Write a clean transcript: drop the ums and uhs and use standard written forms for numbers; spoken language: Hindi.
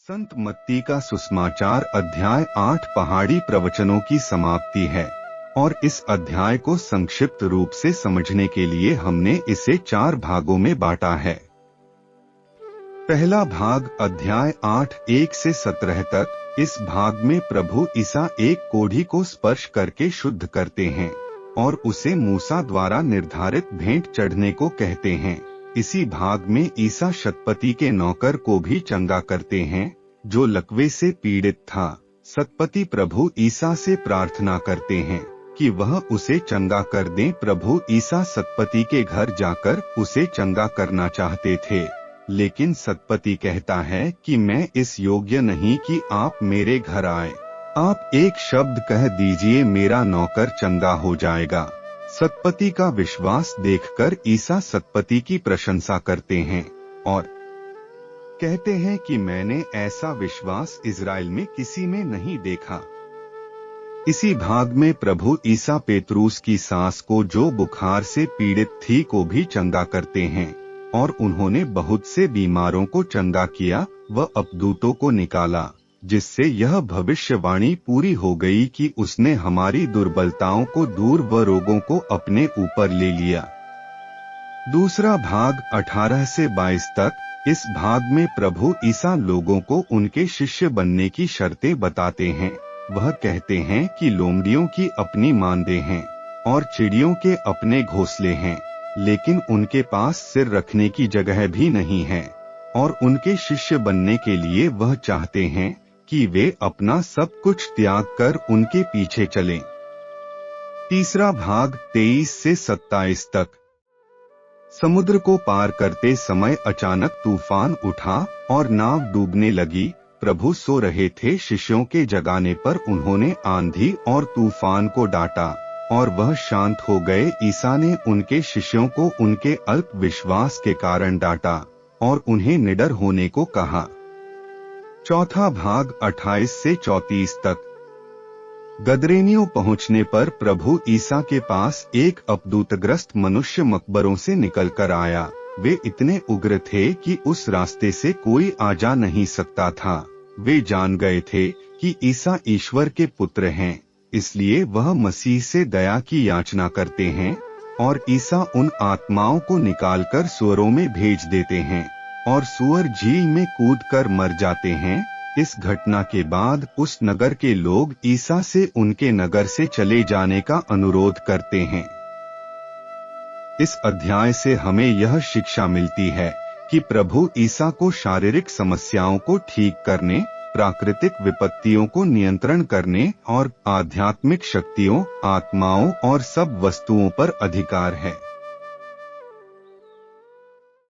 संत मत्ती का सुसमाचार अध्याय 8 पहाड़ी प्रवचनों की समाप्ति है और इस अध्याय को संक्षिप्त रूप से समझने के लिए हमने इसे 4 भागों में बांटा है। पहला भाग अध्याय 8 1 से 17 तक। इस भाग में प्रभु ईसा एक कोढ़ी को स्पर्श करके शुद्ध करते हैं और उसे मूसा द्वारा निर्धारित भेंट चढ़ने को कहते हैं। इसी भाग में ईसा शतपति के नौकर को भी चंगा करते हैं जो लकवे से पीड़ित था। शतपति प्रभु ईसा से प्रार्थना करते हैं कि वह उसे चंगा कर दें। प्रभु ईसा शतपति के घर जाकर उसे चंगा करना चाहते थे, लेकिन शतपति कहता है कि मैं इस योग्य नहीं कि आप मेरे घर आए। आप एक शब्द कह दीजिए, मेरा नौकर चंगा हो जाएगा। शतपति का विश्वास देखकर ईसा शतपति की प्रशंसा करते हैं और कहते हैं कि मैंने ऐसा विश्वास इज़राइल में किसी में नहीं देखा। इसी भाग में प्रभु ईसा पेतरूस की सास को जो बुखार से पीड़ित थी को भी चंगा करते हैं और उन्होंने बहुत से बीमारों को चंगा किया व अपदूतों को निकाला, जिससे यह भविष्यवाणी पूरी हो गई कि उसने हमारी दुर्बलताओं को दूर व रोगों को अपने ऊपर ले लिया। दूसरा भाग 18 से 22 तक। इस भाग में प्रभु ईसा लोगों को उनके शिष्य बनने की शर्तें बताते हैं। वह कहते हैं कि लोमड़ियों की अपनी मांदें हैं और चिड़ियों के अपने घोंसले हैं, लेकिन उनके पास सिर रखने की जगह भी नहीं है। और उनके शिष्य बनने के लिए वह चाहते हैं कि वे अपना सब कुछ त्याग कर उनके पीछे चलें। तीसरा भाग 23 से 27 तक। समुद्र को पार करते समय अचानक तूफान उठा और नाव डूबने लगी। प्रभु सो रहे थे। शिष्यों के जगाने पर उन्होंने आंधी और तूफान को डांटा और वह शांत हो गए। ईसा ने उनके शिष्यों को उनके अल्प विश्वास के कारण डांटा और उन्हें निडर होने को कहा। चौथा भाग 28 से 34 तक। गदरेनियों पहुंचने पर प्रभु ईसा के पास एक अपदूतग्रस्त मनुष्य मकबरों से निकलकर आया। वे इतने उग्र थे कि उस रास्ते से कोई आ जा नहीं सकता था। वे जान गए थे कि ईसा ईश्वर के पुत्र हैं, इसलिए वह मसीह से दया की याचना करते हैं और ईसा उन आत्माओं को निकालकर सुअरों में भेज देते हैं और सुअर झील में कूदकर मर जाते हैं। इस घटना के बाद उस नगर के लोग ईसा से उनके नगर से चले जाने का अनुरोध करते हैं। इस अध्याय से हमें यह शिक्षा मिलती है कि प्रभु ईसा को शारीरिक समस्याओं को ठीक करने, प्राकृतिक विपत्तियों को नियंत्रण करने और आध्यात्मिक शक्तियों, आत्माओं और सब वस्तुओं पर अधिकार है।